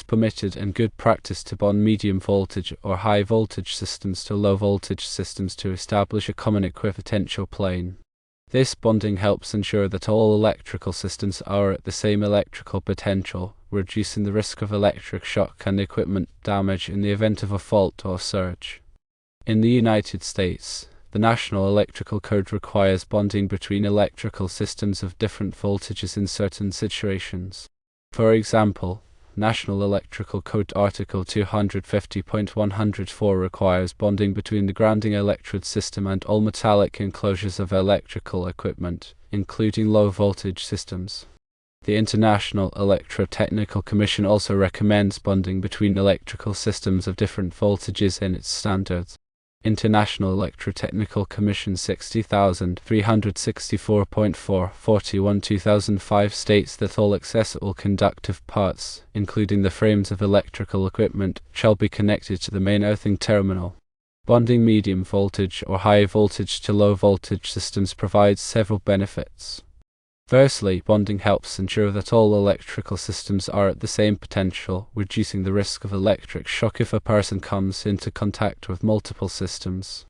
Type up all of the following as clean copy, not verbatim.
permitted and good practice to bond medium voltage or high voltage systems to low voltage systems to establish a common equipotential plane. This bonding helps ensure that all electrical systems are at the same electrical potential, reducing the risk of electric shock and equipment damage in the event of a fault or surge. In the United States, the National Electrical Code requires bonding between electrical systems of different voltages in certain situations. For example, National Electrical Code Article 250.104 requires bonding between the grounding electrode system and all metallic enclosures of electrical equipment, including low-voltage systems. The International Electrotechnical Commission also recommends bonding between electrical systems of different voltages in its standards. International Electrotechnical Commission 60364.441 2005 states that all accessible conductive parts, including the frames of electrical equipment, shall be connected to the main earthing terminal. Bonding medium voltage or high voltage to low voltage systems provides several benefits. Firstly, bonding helps ensure that all electrical systems are at the same potential, reducing the risk of electric shock if a person comes into contact with multiple systems.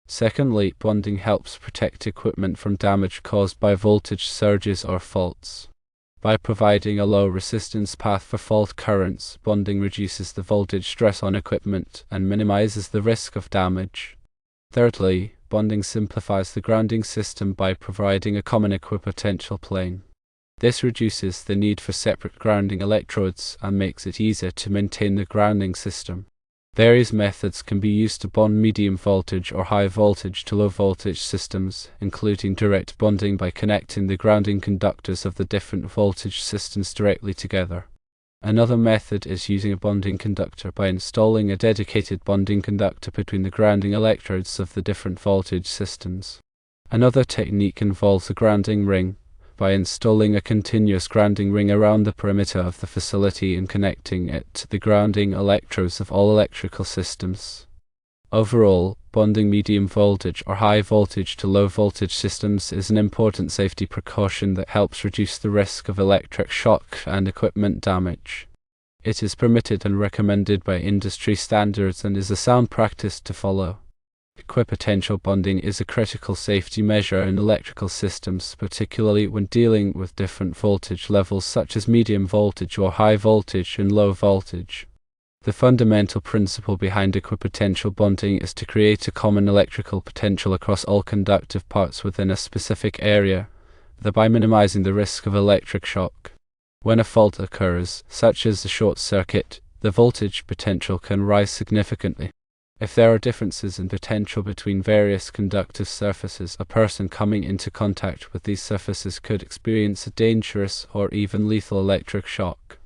Secondly, bonding helps protect equipment from damage caused by voltage surges or faults. By providing a low resistance path for fault currents, bonding reduces the voltage stress on equipment and minimizes the risk of damage. Thirdly, bonding simplifies the grounding system by providing a common equipotential plane. This reduces the need for separate grounding electrodes and makes it easier to maintain the grounding system. Various methods can be used to bond medium voltage or high voltage to low voltage systems, including direct bonding by connecting the grounding conductors of the different voltage systems directly together. Another method is using a bonding conductor by installing a dedicated bonding conductor between the grounding electrodes of the different voltage systems. Another technique involves a grounding ring, by installing a continuous grounding ring around the perimeter of the facility and connecting it to the grounding electrodes of all electrical systems. Overall, bonding medium voltage or high voltage to low voltage systems is an important safety precaution that helps reduce the risk of electric shock and equipment damage. It is permitted and recommended by industry standards and is a sound practice to follow. Equipotential bonding is a critical safety measure in electrical systems, particularly when dealing with different voltage levels such as medium voltage or high voltage and low voltage. The fundamental principle behind equipotential bonding is to create a common electrical potential across all conductive parts within a specific area, thereby minimizing the risk of electric shock. When a fault occurs, such as a short circuit, the voltage potential can rise significantly. If there are differences in potential between various conductive surfaces, a person coming into contact with these surfaces could experience a dangerous or even lethal electric shock.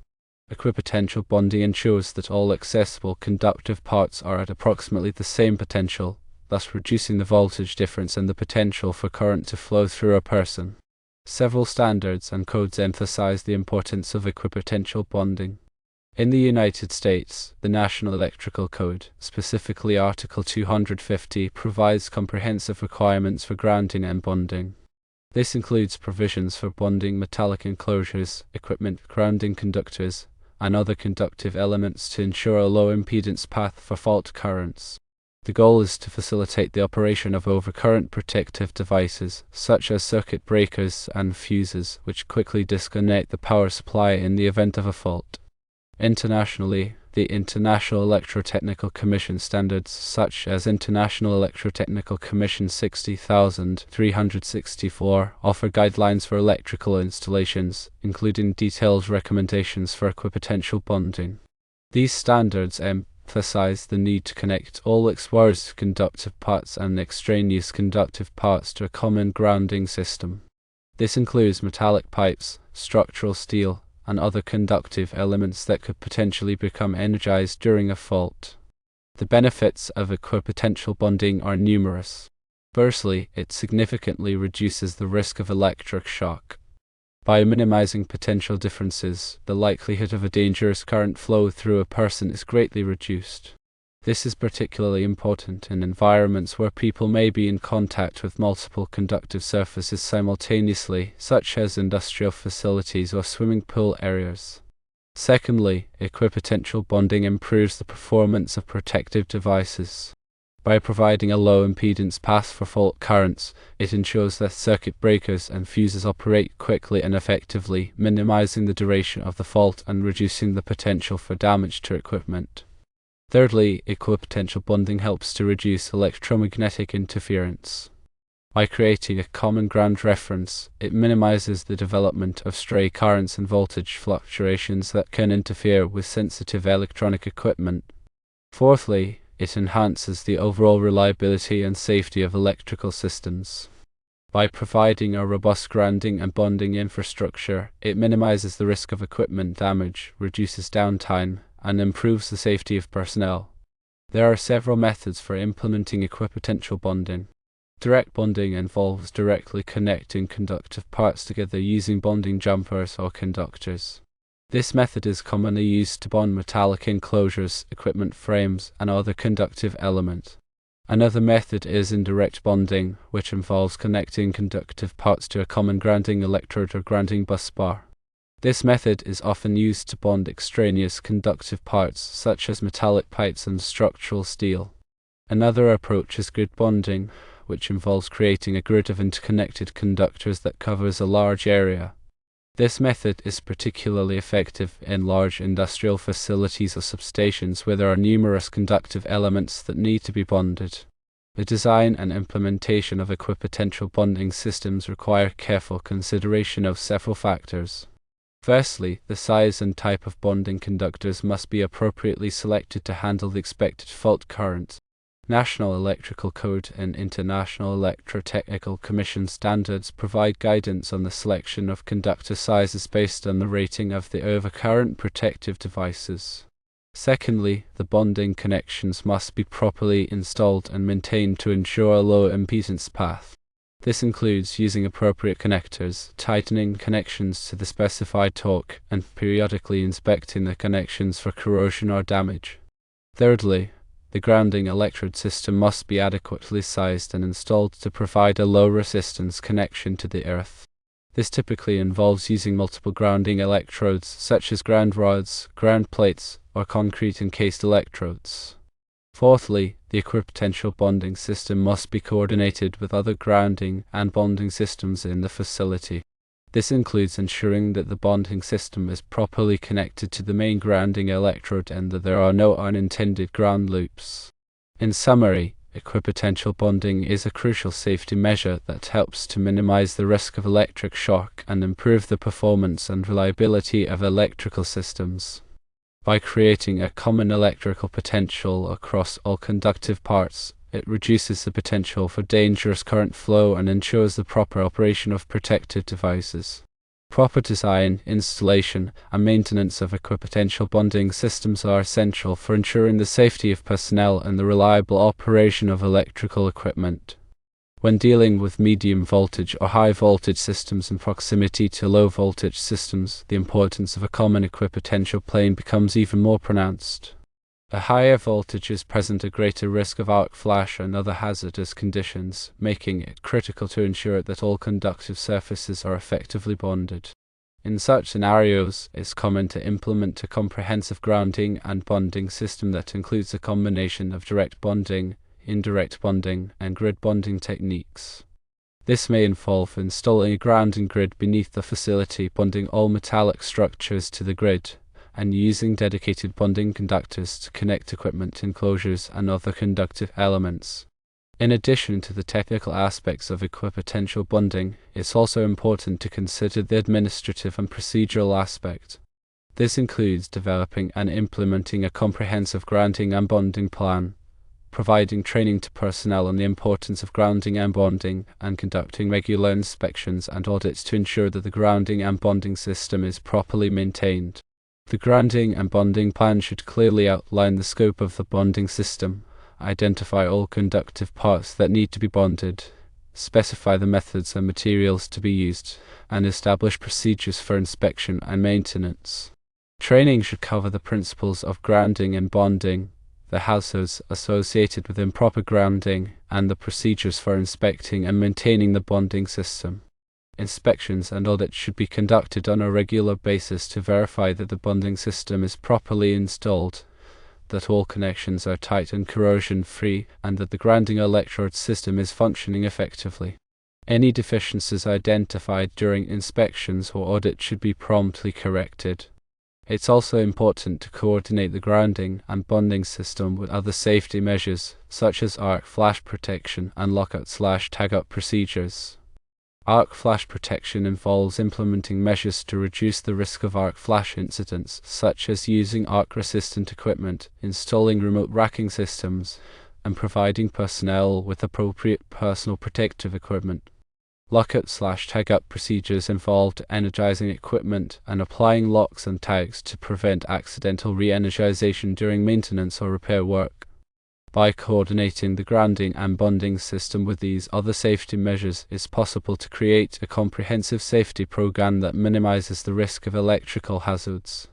Equipotential bonding ensures that all accessible conductive parts are at approximately the same potential, thus reducing the voltage difference and the potential for current to flow through a person. Several standards and codes emphasize the importance of equipotential bonding. In the United States, the National Electrical Code, specifically Article 250, provides comprehensive requirements for grounding and bonding. This includes provisions for bonding metallic enclosures, equipment grounding conductors, and other conductive elements to ensure a low impedance path for fault currents. The goal is to facilitate the operation of overcurrent protective devices, such as circuit breakers and fuses, which quickly disconnect the power supply in the event of a fault. Internationally, the International Electrotechnical Commission standards such as International Electrotechnical Commission 60364 offer guidelines for electrical installations, including detailed recommendations for equipotential bonding. These standards emphasize the need to connect all exposed conductive parts and extraneous conductive parts to a common grounding system. This includes metallic pipes, structural steel, and other conductive elements that could potentially become energized during a fault. The benefits of equipotential bonding are numerous. Firstly, it significantly reduces the risk of electric shock. By minimizing potential differences, the likelihood of a dangerous current flow through a person is greatly reduced. This is particularly important in environments where people may be in contact with multiple conductive surfaces simultaneously, such as industrial facilities or swimming pool areas. Secondly, equipotential bonding improves the performance of protective devices. By providing a low impedance path for fault currents, it ensures that circuit breakers and fuses operate quickly and effectively, minimizing the duration of the fault and reducing the potential for damage to equipment. Thirdly, equipotential bonding helps to reduce electromagnetic interference. By creating a common ground reference, it minimizes the development of stray currents and voltage fluctuations that can interfere with sensitive electronic equipment. Fourthly, it enhances the overall reliability and safety of electrical systems. By providing a robust grounding and bonding infrastructure, it minimizes the risk of equipment damage, reduces downtime, and improves the safety of personnel. There are several methods for implementing equipotential bonding. Direct bonding involves directly connecting conductive parts together using bonding jumpers or conductors. This method is commonly used to bond metallic enclosures, equipment frames, and other conductive elements. Another method is indirect bonding, which involves connecting conductive parts to a common grounding electrode or grounding bus bar. This method is often used to bond extraneous conductive parts, such as metallic pipes and structural steel. Another approach is grid bonding, which involves creating a grid of interconnected conductors that covers a large area. This method is particularly effective in large industrial facilities or substations where there are numerous conductive elements that need to be bonded. The design and implementation of equipotential bonding systems require careful consideration of several factors. Firstly, the size and type of bonding conductors must be appropriately selected to handle the expected fault current. National Electrical Code and International Electrotechnical Commission standards provide guidance on the selection of conductor sizes based on the rating of the overcurrent protective devices. Secondly, the bonding connections must be properly installed and maintained to ensure a low impedance path. This includes using appropriate connectors, tightening connections to the specified torque, and periodically inspecting the connections for corrosion or damage. Thirdly, the grounding electrode system must be adequately sized and installed to provide a low-resistance connection to the earth. This typically involves using multiple grounding electrodes, such as ground rods, ground plates, or concrete-encased electrodes. Fourthly, the equipotential bonding system must be coordinated with other grounding and bonding systems in the facility. This includes ensuring that the bonding system is properly connected to the main grounding electrode and that there are no unintended ground loops. In summary, equipotential bonding is a crucial safety measure that helps to minimize the risk of electric shock and improve the performance and reliability of electrical systems. By creating a common electrical potential across all conductive parts, it reduces the potential for dangerous current flow and ensures the proper operation of protective devices. Proper design, installation, and maintenance of equipotential bonding systems are essential for ensuring the safety of personnel and the reliable operation of electrical equipment. When dealing with medium voltage or high voltage systems in proximity to low voltage systems, the importance of a common equipotential plane becomes even more pronounced. A higher voltage is present a greater risk of arc flash and other hazardous conditions, making it critical to ensure that all conductive surfaces are effectively bonded. In such scenarios, it's common to implement a comprehensive grounding and bonding system that includes a combination of direct bonding, indirect bonding, and grid bonding techniques. This may involve installing a grounding grid beneath the facility, bonding all metallic structures to the grid, and using dedicated bonding conductors to connect equipment enclosures and other conductive elements. In addition to the technical aspects of equipotential bonding, it's also important to consider the administrative and procedural aspect. This includes developing and implementing a comprehensive grounding and bonding plan, providing training to personnel on the importance of grounding and bonding, and conducting regular inspections and audits to ensure that the grounding and bonding system is properly maintained. The grounding and bonding plan should clearly outline the scope of the bonding system, identify all conductive parts that need to be bonded, specify the methods and materials to be used, and establish procedures for inspection and maintenance. Training should cover the principles of grounding and bonding, the hazards associated with improper grounding, and the procedures for inspecting and maintaining the bonding system. Inspections and audits should be conducted on a regular basis to verify that the bonding system is properly installed, that all connections are tight and corrosion-free, and that the grounding electrode system is functioning effectively. Any deficiencies identified during inspections or audits should be promptly corrected. It's also important to coordinate the grounding and bonding system with other safety measures, such as arc flash protection and lockout/tagout procedures. Arc flash protection involves implementing measures to reduce the risk of arc flash incidents, such as using arc-resistant equipment, installing remote racking systems, and providing personnel with appropriate personal protective equipment. Lockout/tagout procedures involved energizing equipment and applying locks and tags to prevent accidental re-energization during maintenance or repair work. By coordinating the grounding and bonding system with these other safety measures, it's possible to create a comprehensive safety program that minimizes the risk of electrical hazards.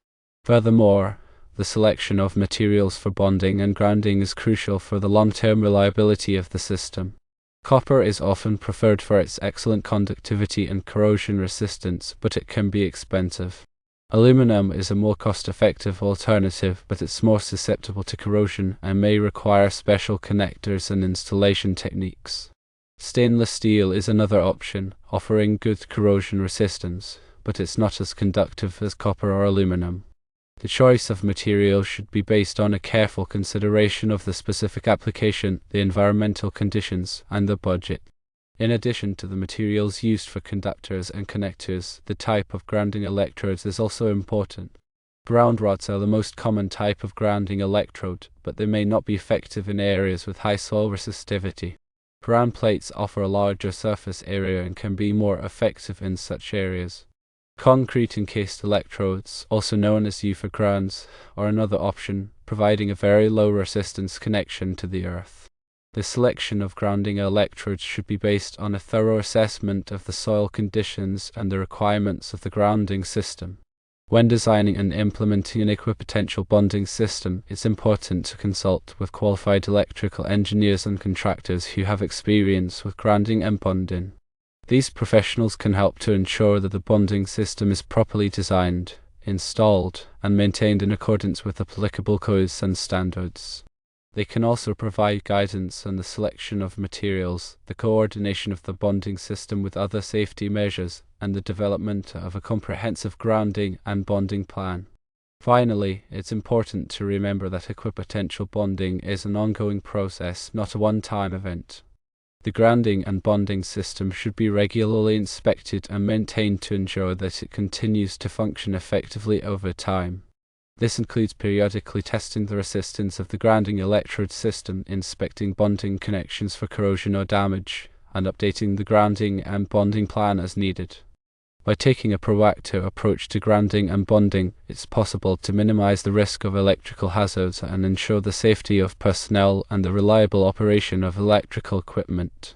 Furthermore, the selection of materials for bonding and grounding is crucial for the long-term reliability of the system. Copper is often preferred for its excellent conductivity and corrosion resistance, but it can be expensive. Aluminum is a more cost-effective alternative, but it's more susceptible to corrosion and may require special connectors and installation techniques. Stainless steel is another option, offering good corrosion resistance, but it's not as conductive as copper or aluminum. The choice of material should be based on a careful consideration of the specific application, the environmental conditions, and the budget. In addition to the materials used for conductors and connectors, the type of grounding electrodes is also important. Ground rods are the most common type of grounding electrode, but they may not be effective in areas with high soil resistivity. Ground plates offer a larger surface area and can be more effective in such areas. Concrete-encased electrodes, also known as UFA grounds, are another option, providing a very low resistance connection to the earth. The selection of grounding electrodes should be based on a thorough assessment of the soil conditions and the requirements of the grounding system. When designing and implementing an equipotential bonding system, it's important to consult with qualified electrical engineers and contractors who have experience with grounding and bonding. These professionals can help to ensure that the bonding system is properly designed, installed, and maintained in accordance with applicable codes and standards. They can also provide guidance on the selection of materials, the coordination of the bonding system with other safety measures, and the development of a comprehensive grounding and bonding plan. Finally, it's important to remember that equipotential bonding is an ongoing process, not a one-time event. The grounding and bonding system should be regularly inspected and maintained to ensure that it continues to function effectively over time. This includes periodically testing the resistance of the grounding electrode system, inspecting bonding connections for corrosion or damage, and updating the grounding and bonding plan as needed. By taking a proactive approach to grounding and bonding, it's possible to minimize the risk of electrical hazards and ensure the safety of personnel and the reliable operation of electrical equipment.